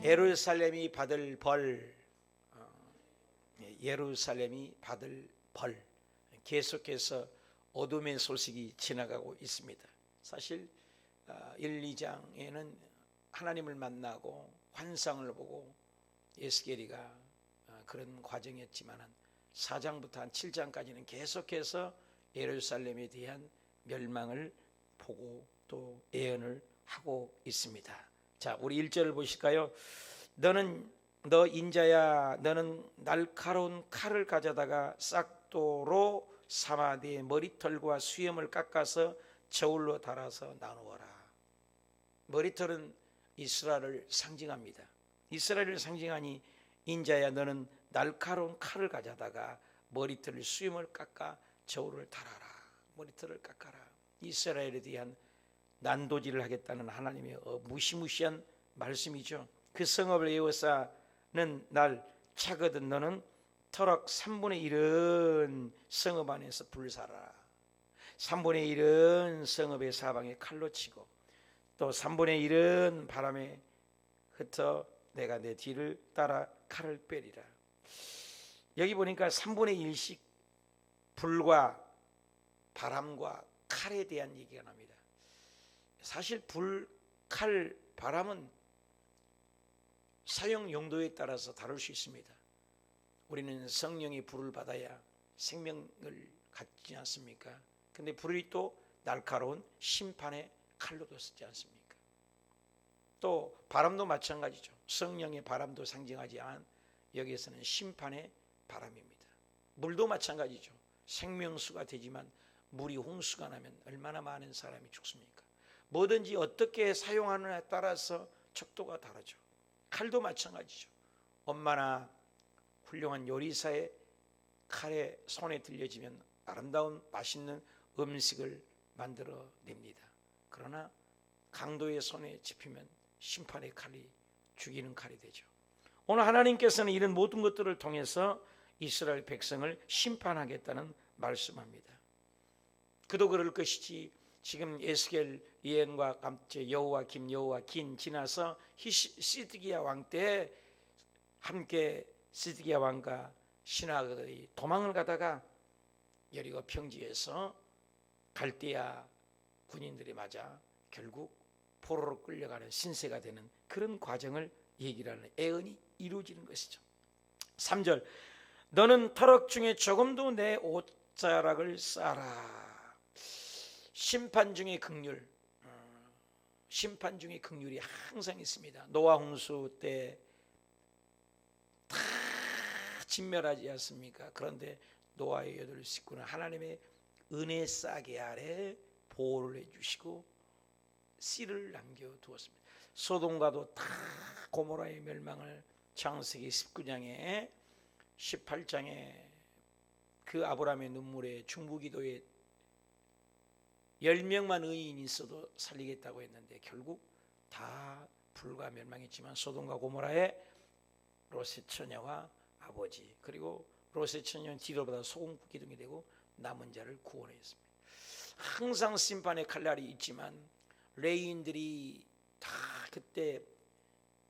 예루살렘이 받을 벌, 예루살렘이 받을 벌, 계속해서 어둠의 소식이 지나가고 있습니다. 사실 1, 2장에는 하나님을 만나고 환상을 보고 에스겔이가 그런 과정이었지만 4장부터 한 7장까지는 계속해서 예루살렘에 대한 멸망을 보고 또 예언을 하고 있습니다. 자, 우리 1절을 보실까요? 너 인자야, 너는 날카로운 칼을 가져다가 싹도로 삼아 네 머리털과 수염을 깎아서 저울로 달아서 나누어라. 머리털은 이스라엘을 상징합니다. 이스라엘을 상징하니 인자야, 너는 날카로운 칼을 가져다가 머리털을 수염을 깎아 저울을 달아라. 머리털을 깎아라. 이스라엘에 대한 난도질을 하겠다는 하나님의 무시무시한 말씀이죠. 그 성읍을 에워싸는 날 차거든 너는 터럭 3분의 1은 성읍 안에서 불사라. 3분의 1은 성읍의 사방에 칼로 치고 또 3분의 1은 바람에 흩어 내가 내 뒤를 따라 칼을 빼리라. 여기 보니까 3분의 1씩 불과 바람과 칼에 대한 얘기가 납니다. 사실 불, 칼, 바람은 사용 용도에 따라서 다를 수 있습니다. 우리는 성령의 불을 받아야 생명을 갖지 않습니까? 근데 불이 또 날카로운 심판의 칼로도 쓰지 않습니까? 또 바람도 마찬가지죠. 성령의 바람도 상징하지만 여기에서는 심판의 바람입니다. 물도 마찬가지죠. 생명수가 되지만 물이 홍수가 나면 얼마나 많은 사람이 죽습니까? 뭐든지 어떻게 사용하느냐에 따라서 척도가 다르죠. 칼도 마찬가지죠. 얼마나 훌륭한 요리사의 칼에 손에 들려지면 아름다운 맛있는 음식을 만들어냅니다. 그러나 강도의 손에 집히면 심판의 칼이 죽이는 칼이 되죠. 오늘 하나님께서는 이런 모든 것들을 통해서 이스라엘 백성을 심판하겠다는 말씀합니다. 그도 그럴 것이지 지금 에스겔 예언과 함께 여호와김 지나서 시드기야 왕 때 함께 시드기야 왕과 신하들이 도망을 가다가 여리고 평지에서 갈대아 군인들이 맞아 결국 포로로 끌려가는 신세가 되는 그런 과정을 얘기를 하는 예언이 이루어지는 것이죠. 3절 너는 터럭 중에 조금도 내 옷자락을 싸라. 심판 중에 긍휼, 심판 중에 긍휼이 항상 있습니다. 노아 홍수 때 다 진멸하지 않습니까? 그런데 노아의 8 식구는 하나님의 은혜 싸게 아래 보호를 해주시고 씨를 남겨두었습니다. 소돔과도 다 고모라의 멸망을 창세기 19장에 18장에 그 아브라함의 눈물에 중부기도에 10명만 의인이 있어도 살리겠다고 했는데 결국 다 불과 멸망했지만 소돔과 고모라의 롯의 처녀와 아버지 그리고 롯의 처녀는 뒤로보다 소금 기둥이 되고 남은 자를 구원했습니다. 항상 심판의 칼날이 있지만 레위인들이 다 그때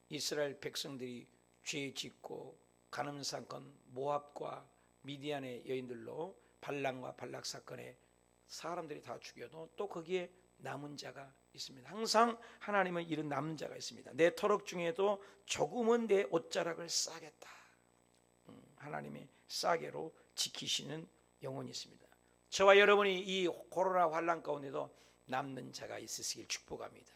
이스라엘 백성들이 죄 짓고 간음 사건 모압과 미디안의 여인들로 발람과 발락 사건에 사람들이 다 죽여도 또 거기에 남은 자가 있습니다. 항상 하나님은 이런 남은 자가 있습니다. 내 터럭 중에도 조금은 내 옷자락을 싸겠다. 하나님의 싸게로 지키시는 영혼이 있습니다. 저와 여러분이 이 코로나 환난 가운데도 남는 자가 있으시길 축복합니다.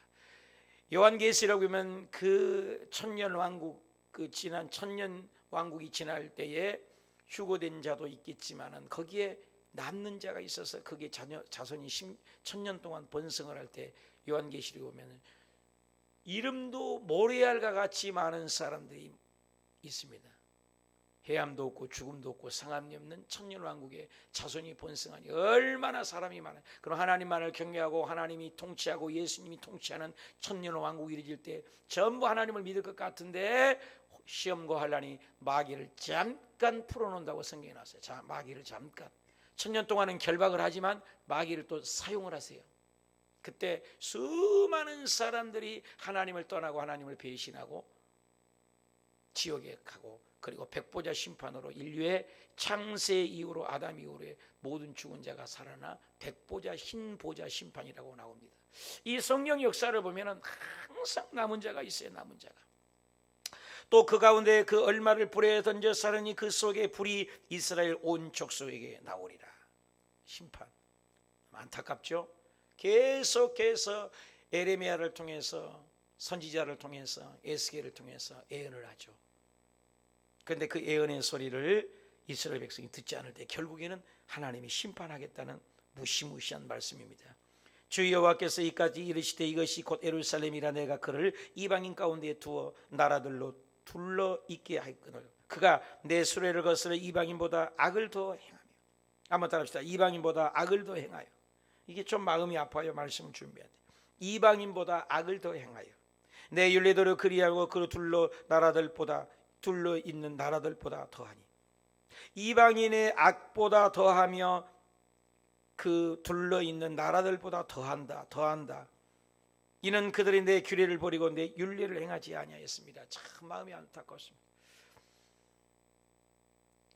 요한계시록 보면 그 천년 왕국 그 지난 천년 왕국이 지날 때에 휴거된 자도 있겠지만은 거기에 남는 자가 있어서 그게 자손이 1000년 동안 번성을 할 때 요한계시록에 보면 이름도 모래알과 같이 많은 사람들이 있습니다. 해함도 없고 죽음도 없고 상함이 없는 천년왕국의 자손이 번성하니 얼마나 사람이 많아요. 그럼 하나님만을 경외하고 하나님이 통치하고 예수님이 통치하는 천년왕국이 이루어질 때 전부 하나님을 믿을 것 같은데 시험과 환난이 마귀를 잠깐 풀어놓는다고 성경에 나왔어요. 자, 마귀를 잠깐. 천년 동안은 결박을 하지만 마귀를 또 사용을 하세요. 그때 수많은 사람들이 하나님을 떠나고 하나님을 배신하고 지옥에 가고, 그리고 백보자 심판으로 인류의 창세 이후로 아담 이후로의 모든 죽은 자가 살아나 백보자 흰 보자 심판이라고 나옵니다. 이 성경 역사를 보면은 항상 남은 자가 있어요. 남은 자가. 또 그 가운데 그 얼마를 불에 던져 사르니 그 속에 불이 이스라엘 온 족속에게 나오리라. 심판. 안타깝죠? 계속해서 에레미야를 통해서, 선지자를 통해서, 에스겔을 통해서 예언을 하죠. 그런데 그 예언의 소리를 이스라엘 백성이 듣지 않을 때 결국에는 하나님이 심판하겠다는 무시무시한 말씀입니다. 주 여호와께서 이까지 이르시되 이것이 곧 예루살렘이라 내가 그를 이방인 가운데 두어 나라들로 둘러 있게 하였거늘 그가 내 수레를 거스려 이방인보다 악을 더 행하며. 한번 따라합시다. 이방인보다 악을 더 행하여. 이게 좀 마음이 아파요. 말씀을 준비해야 돼. 이방인보다 악을 더 행하여 내 율례대로 그리하고 그 둘러 있는 나라들보다 더하니. 이방인의 악보다 더하며 그 둘러 있는 나라들보다 더한다. 이는 그들이 내 규례를 버리고 내 율례를 행하지 아니하였습니다. 참 마음이 안타깝습니다.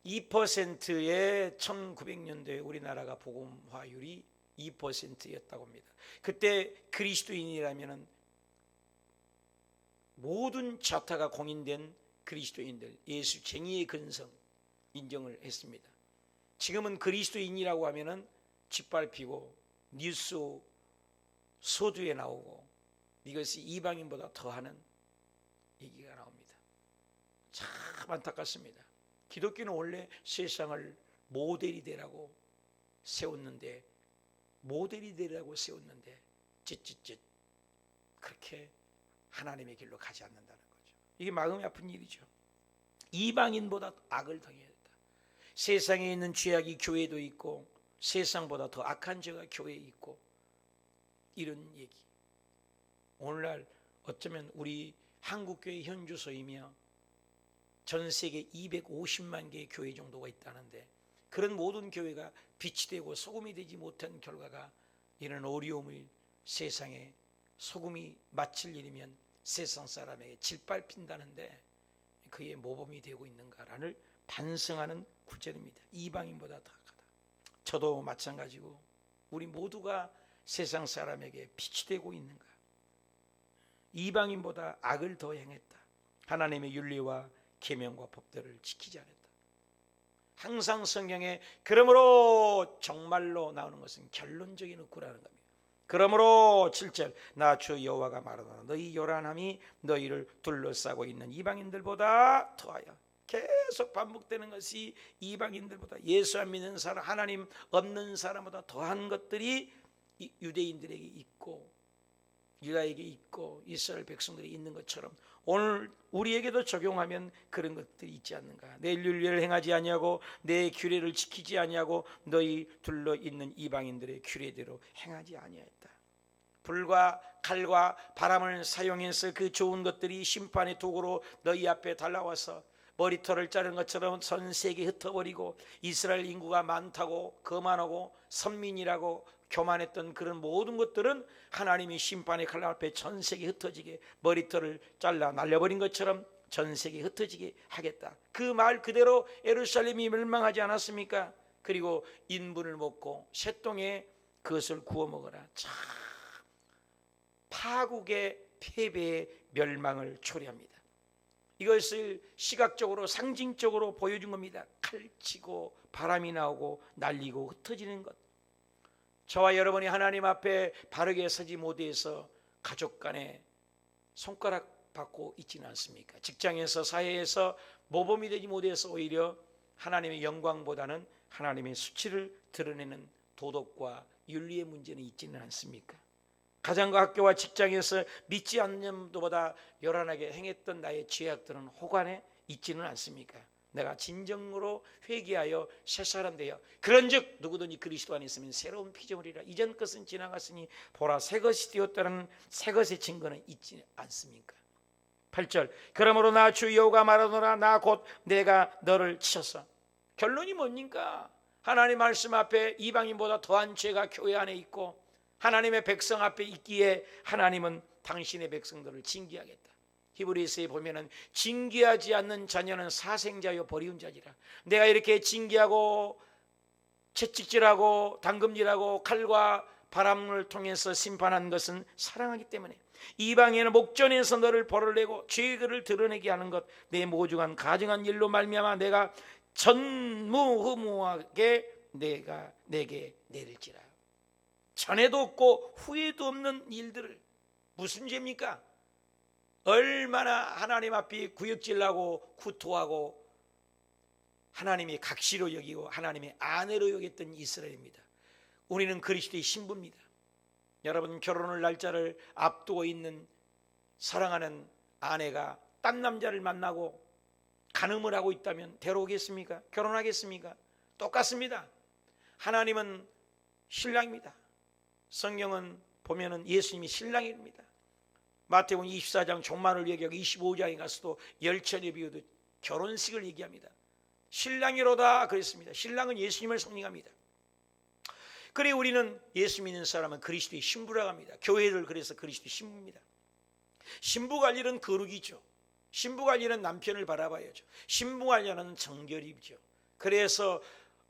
2%의 1900년도에 우리나라가 복음화율이 2%였다고 합니다. 그때 그리스도인이라면 모든 자타가 공인된 그리스도인들, 예수쟁이의 근성 인정을 했습니다. 지금은 그리스도인이라고 하면은 짓밟히고 뉴스 소두에 나오고 이것이 이방인보다 더하는 얘기가 나옵니다. 참 안타깝습니다. 기독교는 원래 세상을 모델이 되라고 세웠는데 쯧 그렇게 하나님의 길로 가지 않는다는 거죠. 이게 마음이 아픈 일이죠. 이방인보다 악을 당해야 된다. 세상에 있는 죄악이 교회도 있고 세상보다 더 악한 죄가 교회에 있고, 이런 얘기. 오늘날 어쩌면 우리 한국교회 현주소이며 전 세계 250만 개의 교회 정도가 있다는데, 그런 모든 교회가 빛이 되고 소금이 되지 못한 결과가 이런 어려움을 세상에 소금이 마칠 일이면 세상 사람에게 짓밟힌다는데 그의 모범이 되고 있는가를 반성하는 구절입니다. 이방인보다 더 악하다. 저도 마찬가지고 우리 모두가 세상 사람에게 빛이 되고 있는가? 이방인보다 악을 더 행했다. 하나님의 윤리와 계명과 법들을 지키지 않았다. 항상 성경에 그러므로 정말로 나오는 것은 결론적인 의구라는 겁니다. 그러므로 7절 나 주 여호와가 말하노라 너희 요란함이 너희를 둘러싸고 있는 이방인들보다 더하여. 계속 반복되는 것이 이방인들보다, 예수 안 믿는 사람, 하나님 없는 사람보다 더한 것들이 유대인들에게 있고 유다에게 있고 이스라엘 백성들이 있는 것처럼 오늘 우리에게도 적용하면 그런 것들이 있지 않는가? 내 율례를 행하지 아니하고 내 규례를 지키지 아니하고 너희 둘러 있는 이방인들의 규례대로 행하지 아니하였다. 불과 칼과 바람을 사용해서 그 좋은 것들이 심판의 도구로 너희 앞에 달라와서 머리털을 자른 것처럼 전 세계에 흩어버리고 이스라엘 인구가 많다고 거만하고 선민이라고 교만했던 그런 모든 것들은 하나님이 심판의 칼날 앞에 전 세계에 흩어지게 머리털을 잘라 날려버린 것처럼 전 세계에 흩어지게 하겠다. 그 말 그대로 예루살렘이 멸망하지 않았습니까? 그리고 인분을 먹고 새똥에 그것을 구워 먹어라. 참 파국의 패배의 멸망을 초래합니다. 이것을 시각적으로 상징적으로 보여준 겁니다. 칼치고 바람이 나오고 날리고 흩어지는 것. 저와 여러분이 하나님 앞에 바르게 서지 못해서 가족 간에 손가락 받고 있지는 않습니까? 직장에서 사회에서 모범이 되지 못해서 오히려 하나님의 영광보다는 하나님의 수치를 드러내는 도덕과 윤리의 문제는 있지는 않습니까? 가정과 학교와 직장에서 믿지 않는 것보다 요란하게 행했던 나의 죄악들은 호관에 있지는 않습니까? 내가 진정으로 회개하여 새 사람 되어 그런즉 누구든지 그리스도 안에 있으면 새로운 피조물이라 이전 것은 지나갔으니 보라 새 것이 되었다는 새 것의 증거는 있지 않습니까? 8절 그러므로 나 주 여호와가 말하노라 나 곧 내가 너를 치셨어. 결론이 뭡니까? 하나님 말씀 앞에 이방인보다 더한 죄가 교회 안에 있고 하나님의 백성 앞에 있기에 하나님은 당신의 백성들을 징계하겠다. 히브리서에 보면은 징계하지 않는 자녀는 사생자요 버리운 자니라. 내가 이렇게 징계하고 채찍질하고 당금질하고 칼과 바람을 통해서 심판한 것은 사랑하기 때문에, 이방인은 목전에서 너를 벌을 내고 죄를 드러내게 하는 것, 내 모중한 가증한 일로 말미암아 내가 전무후무하게 내가 내게 내릴지라. 전에도 없고 후에도 없는 일들을, 무슨 죄입니까? 얼마나 하나님 앞에 구역질하고 구토하고 하나님이 각시로 여기고 하나님의 아내로 여겼던 이스라엘입니다. 우리는 그리스도의 신부입니다. 여러분, 결혼을 날짜를 앞두고 있는 사랑하는 아내가 딴 남자를 만나고 간음을 하고 있다면 데려오겠습니까? 결혼하겠습니까? 똑같습니다. 하나님은 신랑입니다. 성경은 보면은 예수님이 신랑입니다. 마태복음 24장 종말을 얘기하고 25장에 가서도 열천에 비유도 결혼식을 얘기합니다. 신랑이로다 그랬습니다. 신랑은 예수님을 성령합니다. 그래 우리는 예수 믿는 사람은 그리스도의 신부라고 합니다. 교회를 그래서 그리스도의 신부입니다. 신부 관리는 거룩이죠. 신부 관리는 남편을 바라봐야죠. 신부 관리는 정결이죠. 그래서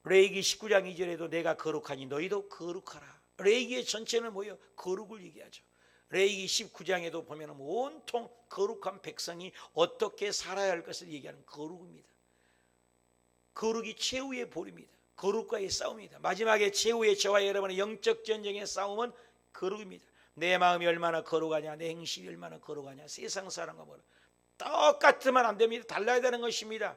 레위기 19장 2절에도 내가 거룩하니 너희도 거룩하라. 레위기의 전체는 뭐예요? 거룩을 얘기하죠. 레위기 19장에도 보면 온통 거룩한 백성이 어떻게 살아야 할 것을 얘기하는 거룩입니다. 거룩이 최후의 볼입니다. 거룩과의 싸움입니다. 마지막에 최후의 저와 여러분의 영적 전쟁의 싸움은 거룩입니다. 내 마음이 얼마나 거룩하냐, 내 행실이 얼마나 거룩하냐, 세상 사람과 뭐라 똑같으면 안 됩니다. 달라야 되는 것입니다.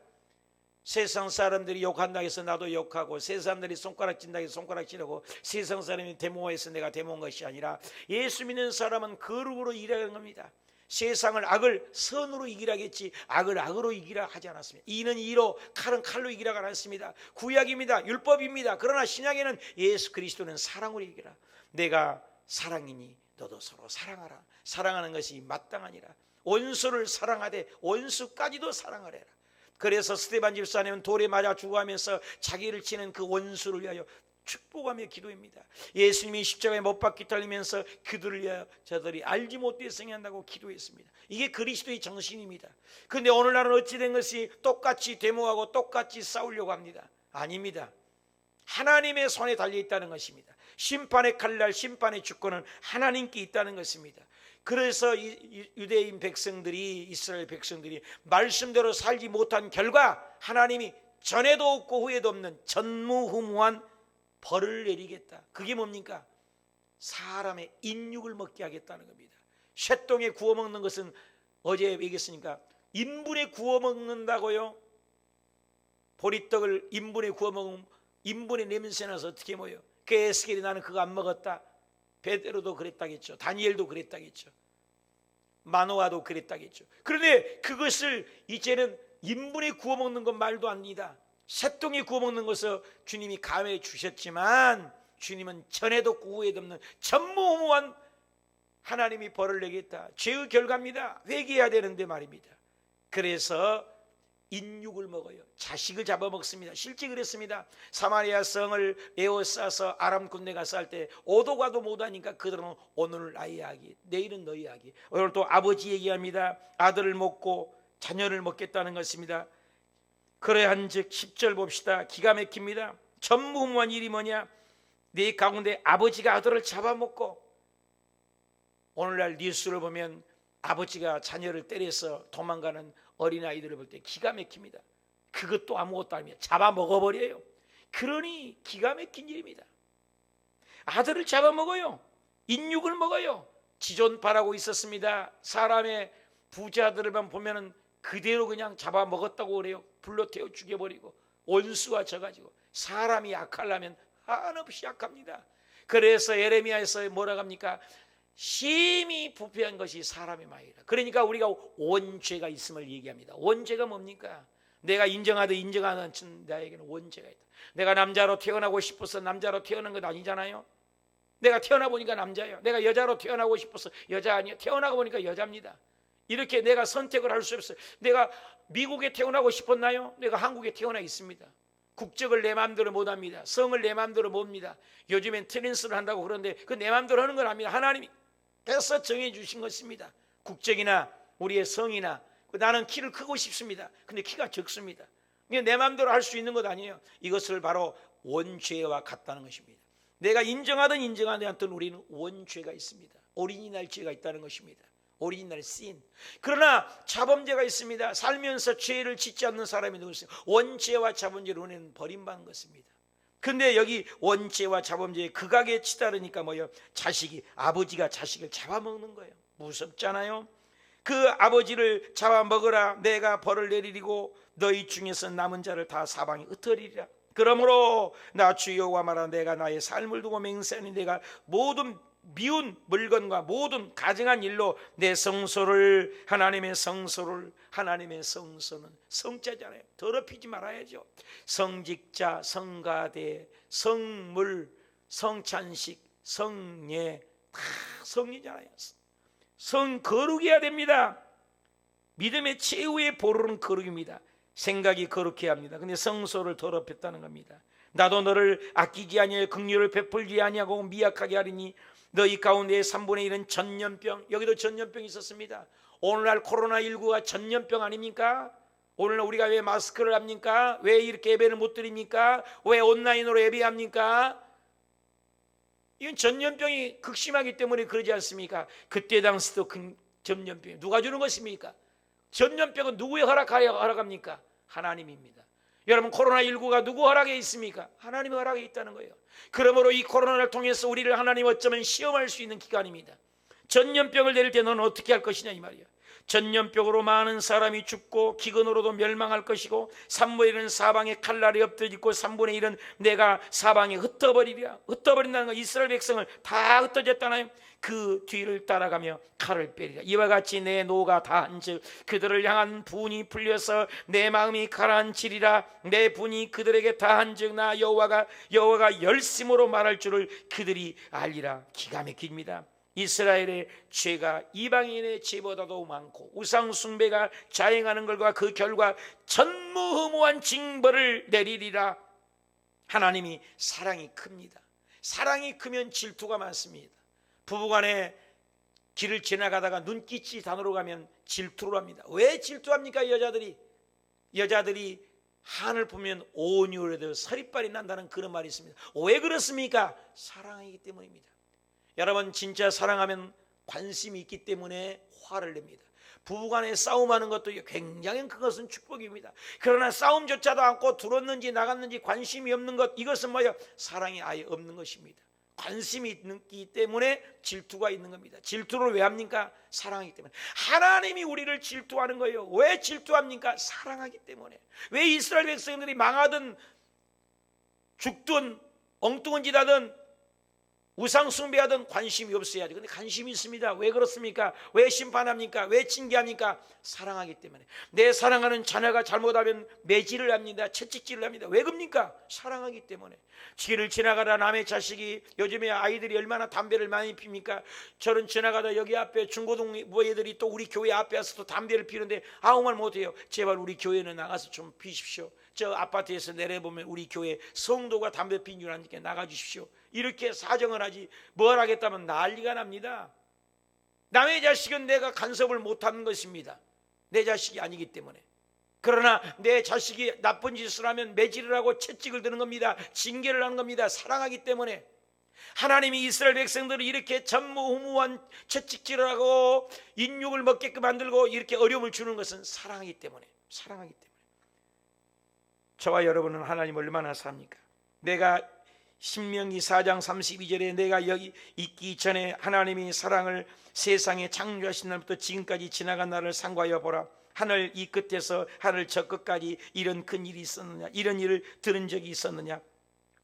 세상 사람들이 욕한다고 해서 나도 욕하고, 세상 사람들이 손가락질한다고 해서 손가락질하고, 세상 사람이 데모해서 내가 데모한 것이 아니라 예수 믿는 사람은 거룩으로 일하는 겁니다. 세상을 악을 선으로 이기라겠지 악을 악으로 이기라 하지 않았습니다. 이는 이로 칼은 칼로 이기라고 않았습니다. 구약입니다. 율법입니다. 그러나 신약에는 예수 그리스도는 사랑으로 이기라. 내가 사랑이니 너도 서로 사랑하라. 사랑하는 것이 마땅하니라. 원수를 사랑하되 원수까지도 사랑하래라. 그래서 스데반 집사님은 돌에 맞아 죽어가면서 자기를 치는 그 원수를 위하여 축복하며 기도합니다. 예수님이 십자가에 못 박혀 달리면서 그들을 위하여 저들이 알지 못해 승리한다고 기도했습니다. 이게 그리스도의 정신입니다. 그런데 오늘날은 어찌 된 것이 똑같이 데모하고 똑같이 싸우려고 합니다. 아닙니다. 하나님의 손에 달려있다는 것입니다. 심판의 칼날, 심판의 주권은 하나님께 있다는 것입니다. 그래서 유대인 백성들이, 이스라엘 백성들이 말씀대로 살지 못한 결과 하나님이 전에도 없고 후에도 없는 전무후무한 벌을 내리겠다. 그게 뭡니까? 사람의 인육을 먹게 하겠다는 겁니다. 쇠똥에 구워 먹는 것은 어제 얘기했으니까 인분에 구워 먹는다고요? 보리떡을 인분에 구워 먹으면 인분에 냄새 나서 어떻게 뭐요? 그 에스겔이 나는 그거 안 먹었다. 베드로도 그랬다겠죠. 다니엘도 그랬다겠죠. 마노아도 그랬다겠죠. 그런데 그것을 이제는 인분에 구워 먹는 건 말도 안 됩니다. 쇠똥에 구워 먹는 것을 주님이 감해 주셨지만 주님은 전에도 후에도 없는 전무후무한 하나님이 벌을 내겠다. 죄의 결과입니다. 회개해야 되는데 말입니다. 그래서 인육을 먹어요. 자식을 잡아먹습니다. 실제 그랬습니다. 사마리아 성을 에워싸서 아람 군대가 쌀 때 오도 가도 못하니까 그들은 오늘 나의 아기, 내일은 너의 아기. 오늘 또 아버지 얘기합니다. 아들을 먹고 자녀를 먹겠다는 것입니다. 그러한즉 10절 봅시다. 기가 막힙니다. 전무후무한 일이 뭐냐? 네 가운데 아버지가 아들을 잡아먹고, 오늘날 뉴스를 보면 아버지가 자녀를 때려서 도망가는 어린아이들을 볼 때 기가 막힙니다. 그것도 아무것도 아닙니다. 잡아먹어버려요. 그러니 기가 막힌 일입니다. 아들을 잡아먹어요. 인육을 먹어요. 지존파라고 있었습니다. 사람의 부자들만 보면은 그대로 그냥 잡아먹었다고 그래요. 불러 태워 죽여버리고 원수가 져가지고. 사람이 악하려면 한없이 악합니다. 그래서 예레미야에서 뭐라고 합니까? 심히 부패한 것이 사람의 마음이라. 그러니까 우리가 원죄가 있음을 얘기합니다. 원죄가 뭡니까? 내가 인정하든 인정하든 않든 나에게는 원죄가 있다. 내가 남자로 태어나고 싶어서 남자로 태어난 것 아니잖아요. 내가 태어나 보니까 남자예요. 내가 여자로 태어나고 싶어서 여자 아니에요. 태어나고 보니까 여자입니다. 이렇게 내가 선택을 할 수 없어요. 내가 미국에 태어나고 싶었나요? 내가 한국에 태어나 있습니다. 국적을 내 마음대로 못합니다. 성을 내 마음대로 못합니다. 요즘엔 트랜스를 한다고 그러는데 그 내 마음대로 하는 건 아닙니다. 하나님께서 정해 주신 것입니다. 국적이나 우리의 성이나 나는 키를 크고 싶습니다. 근데 키가 적습니다. 이게 내 마음대로 할 수 있는 것 아니에요. 이것을 바로 원죄와 같다는 것입니다. 내가 인정하든 인정하지 않든 우리는 원죄가 있습니다. 오리지널 죄가 있다는 것입니다. 오리지널 sin. 그러나 자범죄가 있습니다. 살면서 죄를 짓지 않는 사람이 누구세요? 원죄와 자범죄를 우리는 버림받는 것입니다. 근데 여기 원죄와 자범죄의 극악에 치달으니까 뭐예요? 아버지가 자식을 잡아먹는 거예요. 무섭잖아요. 그 아버지를 잡아먹으라. 내가 벌을 내리리고 너희 중에서 남은 자를 다 사방에 흩어리리라. 그러므로 나 주 여호와 말하라. 내가 나의 삶을 두고 맹세하니 내가 모든 미운 물건과 모든 가증한 일로 내 성소를, 하나님의 성소는 성자잖아요. 더럽히지 말아야죠. 성직자, 성가대, 성물, 성찬식, 성례 다 성리잖아요. 성 거룩해야 됩니다. 믿음의 최후의 보루는 거룩입니다. 생각이 거룩해야 합니다. 근데 성소를 더럽혔다는 겁니다. 나도 너를 아끼지 아니하여 긍휼을 베풀지 아니하고 미약하게 하리니 너희 가운데의 3분의 1은 전염병. 여기도 전염병이 있었습니다. 오늘날 코로나19가 전염병 아닙니까? 오늘날 우리가 왜 마스크를 합니까? 왜 이렇게 예배를 못 드립니까? 왜 온라인으로 예배합니까? 이건 전염병이 극심하기 때문에 그러지 않습니까? 그때 당시도 전염병이 누가 주는 것입니까? 전염병은 누구의 허락합니까? 하나님입니다. 여러분, 코로나19가 누구 허락에 있습니까? 하나님의 허락에 있다는 거예요. 그러므로 이 코로나를 통해서 우리를 하나님 어쩌면 시험할 수 있는 기간입니다. 전염병을 내릴 때 너는 어떻게 할 것이냐 이 말이야. 전염병으로 많은 사람이 죽고 기근으로도 멸망할 것이고 3분의 1은 사방에 칼날이 엎드리고 3분의 1은 내가 사방에 흩어버리리라. 흩어버린다는 건 이스라엘 백성을 다 흩어졌잖아요. 그 뒤를 따라가며 칼을 빼리라. 이와 같이 내 노가 다한즉 그들을 향한 분이 풀려서 내 마음이 가라앉히리라. 내 분이 그들에게 다한즉 나 여호와가 열심으로 말할 줄을 그들이 알리라. 기가 막힙니다. 이스라엘의 죄가 이방인의 죄보다도 많고 우상 숭배가 자행하는 것과 그 결과 전무후무한 징벌을 내리리라. 하나님이 사랑이 큽니다. 사랑이 크면 질투가 많습니다. 부부간에 길을 지나가다가 눈빛이 단으로 가면 질투를 합니다. 왜 질투합니까? 여자들이 한을 보면 온유해도 서리빨이 난다는 그런 말이 있습니다. 왜 그렇습니까? 사랑하기 때문입니다. 여러분, 진짜 사랑하면 관심이 있기 때문에 화를 냅니다. 부부간에 싸움하는 것도 굉장히 그것은 축복입니다. 그러나 싸움조차도 않고 들었는지 나갔는지 관심이 없는 것, 이것은 뭐예요? 사랑이 아예 없는 것입니다. 관심이 있기 때문에 질투가 있는 겁니다. 질투를 왜 합니까? 사랑하기 때문에. 하나님이 우리를 질투하는 거예요. 왜 질투합니까? 사랑하기 때문에. 왜 이스라엘 백성들이 망하든 죽든 엉뚱한 짓 하든 우상 숭배하든 관심이 없어야죠. 근데 관심이 있습니다. 왜 그렇습니까? 왜 심판합니까? 왜 징계합니까? 사랑하기 때문에. 내 사랑하는 자녀가 잘못하면 매질을 합니다. 채찍질을 합니다. 왜 그럽니까? 사랑하기 때문에. 길을 지나가다 남의 자식이, 요즘에 아이들이 얼마나 담배를 많이 핍니까? 저는 지나가다 여기 앞에 중고등부 애들이 또 우리 교회 앞에 와서 또 담배를 피우는데 아무 말 못해요. 제발 우리 교회는 나가서 좀 피십시오. 저 아파트에서 내려보면 우리 교회 성도가 담배 피는 줄 아니까 나가주십시오. 이렇게 사정을 하지 뭘 하겠다면 난리가 납니다. 남의 자식은 내가 간섭을 못하는 것입니다. 내 자식이 아니기 때문에. 그러나 내 자식이 나쁜 짓을 하면 매질을 하고 채찍을 드는 겁니다. 징계를 하는 겁니다. 사랑하기 때문에. 하나님이 이스라엘 백성들을 이렇게 전무후무한 채찍질을 하고 인육을 먹게끔 만들고 이렇게 어려움을 주는 것은 사랑하기 때문에. 사랑하기 때문에. 저와 여러분은 하나님을 얼마나 삽니까? 내가 신명기 4장 32절에 내가 여기 있기 전에 하나님이 사랑을 세상에 창조하신 날부터 지금까지 지나간 날을 상고하여 보라. 하늘 이 끝에서 하늘 저 끝까지 이런 큰 일이 있었느냐? 이런 일을 들은 적이 있었느냐?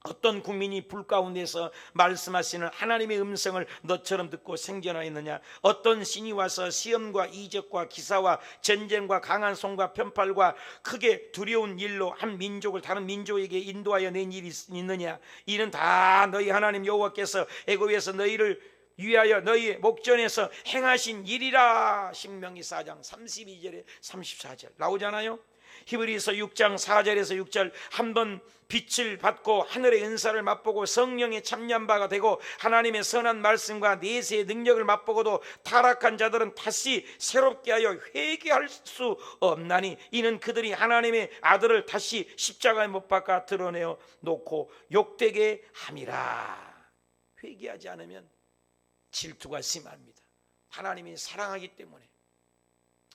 어떤 국민이 불 가운데서 말씀하시는 하나님의 음성을 너처럼 듣고 생겨나있느냐? 어떤 신이 와서 시험과 이적과 기사와 전쟁과 강한 손과 편팔과 크게 두려운 일로 한 민족을 다른 민족에게 인도하여 낸 일이 있느냐? 이는 다 너희 하나님 여호와께서 애굽에서 너희를 위하여 너희의 목전에서 행하신 일이라. 신명기 4장 32절에 34절 나오잖아요. 히브리서 6장 4절에서 6절 한번 빛을 받고 하늘의 은사를 맛보고 성령에 참여한 바가 되고 하나님의 선한 말씀과 내세의 능력을 맛보고도 타락한 자들은 다시 새롭게 하여 회개할 수 없나니 이는 그들이 하나님의 아들을 다시 십자가에 못 박아 드러내어 놓고 욕되게 함이라. 회개하지 않으면 질투가 심합니다. 하나님이 사랑하기 때문에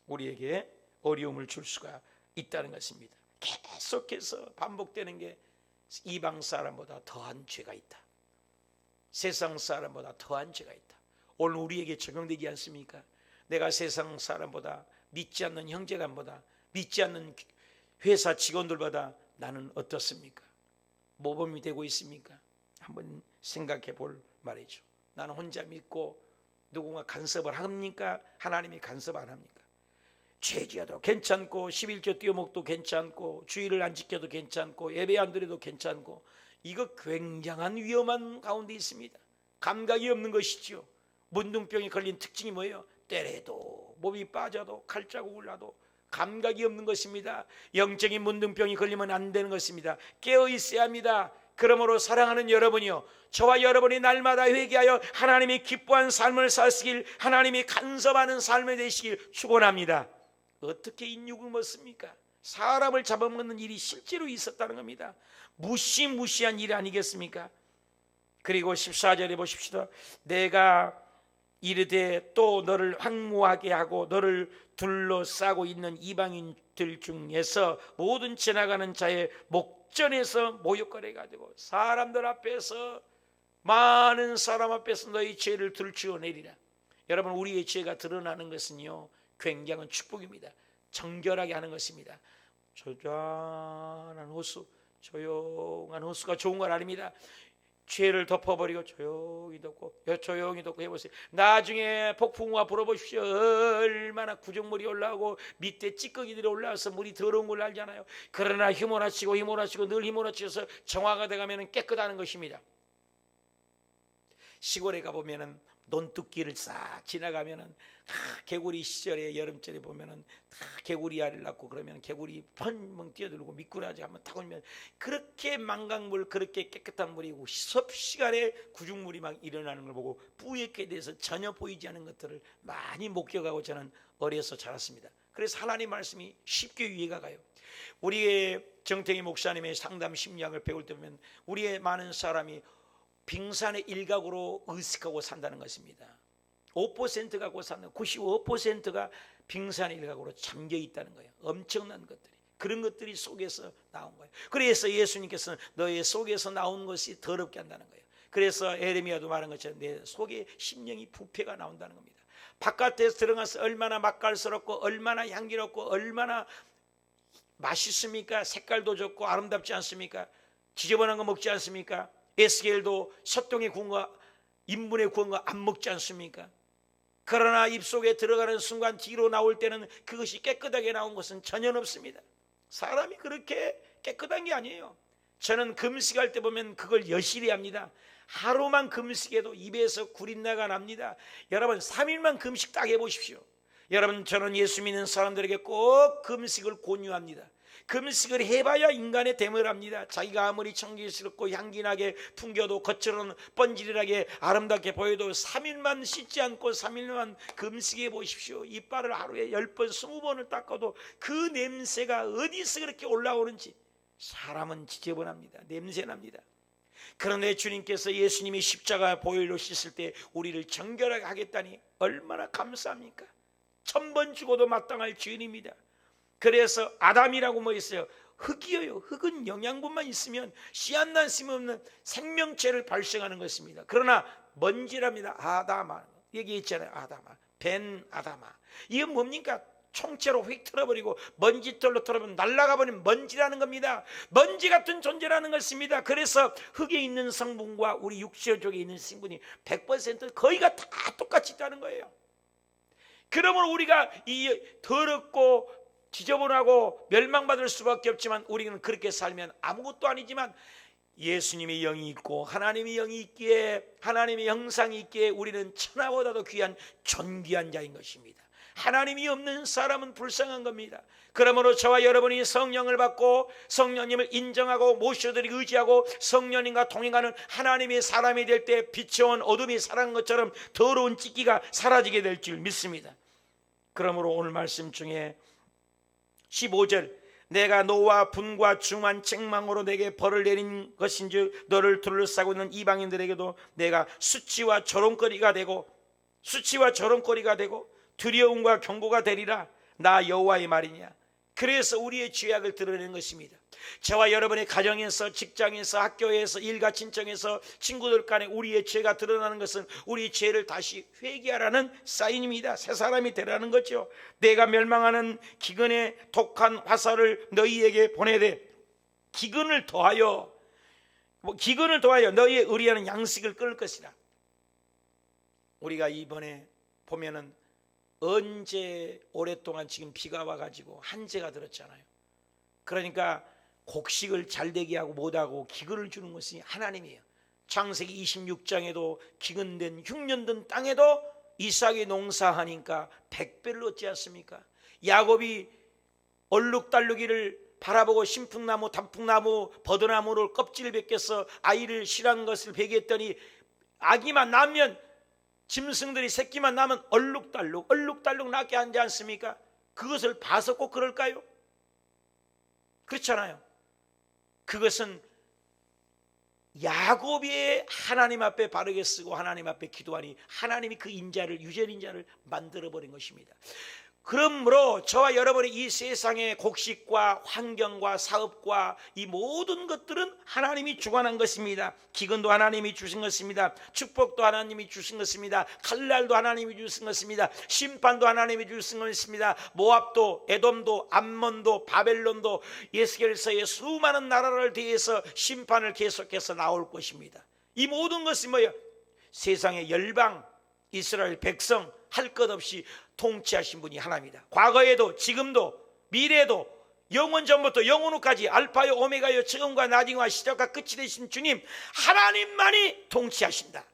우리에게 어려움을 줄 수가 있다는 것입니다. 계속해서 반복되는 게 이방 사람보다 더한 죄가 있다. 세상 사람보다 더한 죄가 있다. 오늘 우리에게 적용되지 않습니까? 내가 세상 사람보다, 믿지 않는 형제간보다, 믿지 않는 회사 직원들보다 나는 어떻습니까? 모범이 되고 있습니까? 한번 생각해 볼 말이죠. 나는 혼자 믿고 누군가 간섭을 합니까? 하나님이 간섭 안 합니까? 죄지어도 괜찮고 11조 띄어먹도 괜찮고 주의를 안 지켜도 괜찮고 예배 안 드려도 괜찮고 이거 굉장한 위험한 가운데 있습니다. 감각이 없는 것이지요. 문둥병이 걸린 특징이 뭐예요? 때려도 몸이 빠져도 칼자국을 나도 감각이 없는 것입니다. 영적인 문둥병이 걸리면 안 되는 것입니다. 깨어 있어야 합니다. 그러므로 사랑하는 여러분이요, 저와 여러분이 날마다 회개하여 하나님이 기뻐한 삶을 사시길, 하나님이 간섭하는 삶을 되시길 축원합니다. 어떻게 인육을 먹습니까? 사람을 잡아먹는 일이 실제로 있었다는 겁니다. 무시무시한 일 아니겠습니까? 그리고 14절에 보십시다. 내가 이르되 또 너를 황무하게 하고 너를 둘러싸고 있는 이방인들 중에서 모든 지나가는 자의 목전에서 모욕거리가 되고 사람들 앞에서, 많은 사람 앞에서 너희 죄를 들추어내리라. 여러분, 우리의 죄가 드러나는 것은요 굉장한 축복입니다. 정결하게 하는 것입니다. 조용한 호수, 조용한 호수가 좋은 건 아닙니다. 죄를 덮어버리고 조용히 덮고 조용히 덮고 해보세요. 나중에 폭풍우가 불어보십시오. 얼마나 구정물이 올라오고 밑에 찌꺼기들이 올라와서 물이 더러운 걸 알잖아요. 그러나 휘몰아치고 늘 휘몰아치고서 정화가 돼가면 깨끗하는 것입니다. 시골에 가보면은 논뚝길을 싹 지나가면은 개구리 시절에 여름철에 보면은 개구리 알을 낳고 그러면 개구리 펑펑 뛰어들고 미꾸라지 한번 타고 오면 그렇게 망강물, 그렇게 깨끗한 물이고 섭시간에 구중물이 막 일어나는 걸 보고 뿌옇게 돼서 전혀 보이지 않는 것들을 많이 목격하고 저는 어려서 자랐습니다. 그래서 하나님 말씀이 쉽게 이해가 가요. 우리의 정태기 목사님의 상담 심리학을 배울 때 보면 우리의 많은 사람이 빙산의 일각으로 의식하고 산다는 것입니다. 5% 갖고 사는 95%가 빙산의 일각으로 잠겨 있다는 거예요. 엄청난 것들이, 그런 것들이 속에서 나온 거예요. 그래서 예수님께서는 너의 속에서 나온 것이 더럽게 한다는 거예요. 그래서 에레미야도 말한 것처럼 내 속에 심령이 부패가 나온다는 겁니다. 바깥에서 들어가서 얼마나 맛깔스럽고 얼마나 향기롭고 얼마나 맛있습니까? 색깔도 좋고 아름답지 않습니까? 지저분한 거 먹지 않습니까? 에스겔도 솥동에 구운 거, 인분에 구운 거 안 먹지 않습니까? 그러나 입속에 들어가는 순간 뒤로 나올 때는 그것이 깨끗하게 나온 것은 전혀 없습니다. 사람이 그렇게 깨끗한 게 아니에요. 저는 금식할 때 보면 그걸 여실히 합니다. 하루만 금식해도 입에서 구린내가 납니다. 여러분 3일만 금식 딱 해보십시오. 여러분, 저는 예수 믿는 사람들에게 꼭 금식을 권유합니다. 금식을 해봐야 인간의 됨을 합니다. 자기가 아무리 청기스럽고 향기나게 풍겨도 겉으로는 번지르하게 아름답게 보여도 3일만 씻지 않고 3일만 금식해 보십시오. 이빨을 하루에 10번 20번을 닦아도 그 냄새가 어디서 그렇게 올라오는지. 사람은 지저분합니다. 냄새납니다. 그런데 주님께서 예수님이 십자가 보혈로 씻을 때 우리를 정결하게 하겠다니 얼마나 감사합니까? 1000번 죽어도 마땅할 죄인입니다. 그래서 아담이라고 뭐 있어요? 흙이에요. 흙은 영양분만 있으면 씨앗난 심없는 생명체를 발생하는 것입니다. 그러나 먼지랍니다. 아담아, 여기 있잖아요. 아담아, 벤 아담아. 이건 뭡니까? 총체로 휙 틀어버리고 먼지털로 틀어버리면 날아가 버린 먼지라는 겁니다. 먼지 같은 존재라는 것입니다. 그래서 흙에 있는 성분과 우리 육체 쪽에 있는 성분이 100% 거의가 다 똑같이 있다는 거예요. 그러므로 우리가 이 더럽고 지저분하고 멸망받을 수밖에 없지만 우리는 그렇게 살면 아무것도 아니지만 예수님의 영이 있고 하나님의 영이 있기에, 하나님의 형상이 있기에 우리는 천하보다도 귀한 존귀한 자인 것입니다. 하나님이 없는 사람은 불쌍한 겁니다. 그러므로 저와 여러분이 성령을 받고 성령님을 인정하고 모셔드리고 의지하고 성령님과 동행하는 하나님의 사람이 될 때 비춰온 어둠이 사라진 것처럼 더러운 찢기가 사라지게 될 줄 믿습니다. 그러므로 오늘 말씀 중에 15절, 내가 노와 분과 중한 책망으로 내게 벌을 내린 것인즉 너를 둘러싸고 있는 이방인들에게도 내가 수치와 조롱거리가 되고 두려움과 경고가 되리라. 나 여호와의 말이냐. 그래서 우리의 죄악을 드러내는 것입니다. 저와 여러분의 가정에서, 직장에서, 학교에서, 일가 친정에서, 친구들 간에 우리의 죄가 드러나는 것은 우리 죄를 다시 회개하라는 사인입니다. 새 사람이 되라는 거죠. 내가 멸망하는 기근의 독한 화살을 너희에게 보내되 기근을 더하여 너희의 의리하는 양식을 끊을 것이라. 우리가 이번에 보면은 언제 오랫동안 지금 비가 와가지고 한재가 들었잖아요. 그러니까 곡식을 잘 되게 하고 못하고 기근을 주는 것이 하나님이에요. 창세기 26장에도 기근된 흉년된 땅에도 이삭이 농사하니까 100배를 얻지 않습니까? 야곱이 얼룩달룩이를 바라보고 신풍나무, 단풍나무, 버드나무를 껍질을 벗겨서 아이를 실한 것을 베개했더니 아기만 낳으면, 짐승들이 새끼만 낳으면 얼룩달룩 낳게 하지 않습니까? 그것을 봐서 꼭 그럴까요? 그렇잖아요. 그것은 야곱이 하나님 앞에 바르게 쓰고 하나님 앞에 기도하니 하나님이 그 인자를, 유전인자를 만들어버린 것입니다. 그러므로 저와 여러분의 이 세상의 곡식과 환경과 사업과 이 모든 것들은 하나님이 주관한 것입니다. 기근도 하나님이 주신 것입니다. 축복도 하나님이 주신 것입니다. 칼날도 하나님이 주신 것입니다. 심판도 하나님이 주신 것입니다. 모압도, 에돔도, 암몬도, 바벨론도, 예스겔서의 수많은 나라를 대해서 심판을 계속해서 나올 것입니다. 이 모든 것이 뭐예요? 세상의 열방, 이스라엘 백성 할 것 없이 통치하신 분이 하나님이다. 과거에도 지금도 미래에도 영원 전부터 영원 후까지 알파요 오메가요 처음과 나중과 시작과 끝이 되신 주님 하나님만이 통치하신다.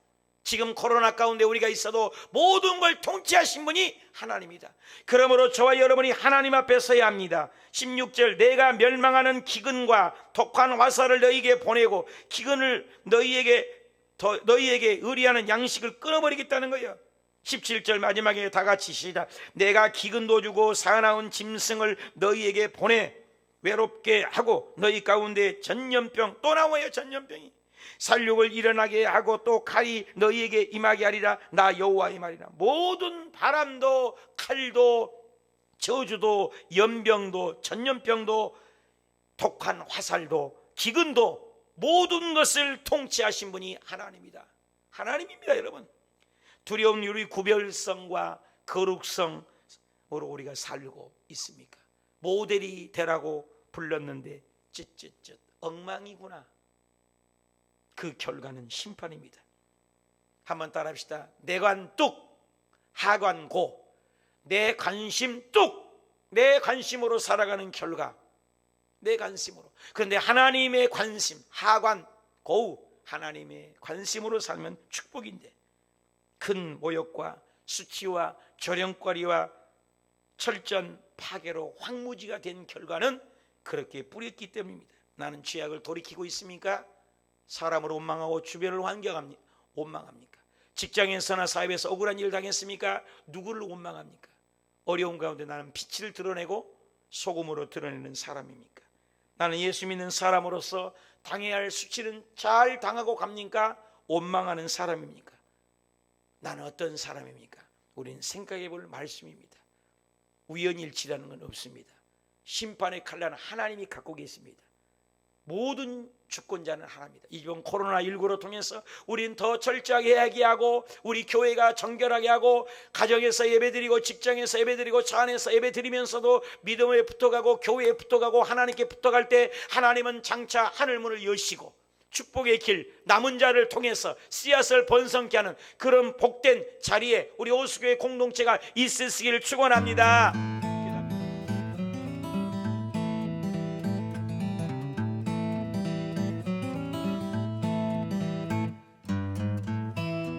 지금 코로나 가운데 우리가 있어도 모든 걸 통치하신 분이 하나님이다. 그러므로 저와 여러분이 하나님 앞에 서야 합니다. 16절, 내가 멸망하는 기근과 독한 화살을 너희에게 보내고 기근을 너희에게 의리하는 양식을 끊어버리겠다는 거예요. 17절 마지막에 다 같이 시작. 내가 기근도 주고 사나운 짐승을 너희에게 보내 외롭게 하고 너희 가운데 전염병, 또 나와요. 전염병이 살육을 일어나게 하고 또 칼이 너희에게 임하게 하리라. 나 여호와의 말이라. 모든 바람도 칼도 저주도 연병도 전염병도 독한 화살도 기근도 모든 것을 통치하신 분이 하나님이다. 하나님입니다. 여러분, 두려움, 유리, 구별성과 거룩성으로 우리가 살고 있습니까? 모델이 되라고 불렀는데 쯧쯧쯧 엉망이구나. 그 결과는 심판입니다. 한번 따라합시다. 내관 뚝, 하관 고. 내 관심 뚝, 내 관심으로 살아가는 결과, 내 관심으로. 그런데 하나님의 관심, 하관 고우, 하나님의 관심으로 살면 축복인데 큰 모욕과 수치와 조령거리와 철전 파괴로 황무지가 된 결과는 그렇게 뿌렸기 때문입니다. 나는 죄악을 돌이키고 있습니까? 사람을 원망하고 주변을 원망합니까? 직장에서나 사회에서 억울한 일을 당했습니까? 누구를 원망합니까? 어려운 가운데 나는 빛을 드러내고 소금으로 드러내는 사람입니까? 나는 예수 믿는 사람으로서 당해야 할 수치는 잘 당하고 갑니까? 원망하는 사람입니까? 나는 어떤 사람입니까? 우리는 생각해 볼 말씀입니다. 우연일치라는 건 없습니다. 심판의 칼날은 하나님이 갖고 계십니다. 모든 주권자는 하나입니다. 이번 코로나19로 통해서 우리는 더 철저하게 얘기하고 우리 교회가 정결하게 하고 가정에서 예배드리고 직장에서 예배드리고 차 안에서 예배드리면서도 믿음에 붙어가고 교회에 붙어가고 하나님께 붙어갈 때 하나님은 장차 하늘문을 여시고 축복의 길, 남은 자를 통해서 씨앗을 번성케 하는 그런 복된 자리에 우리 오수교회 공동체가 있으시기를 축원합니다.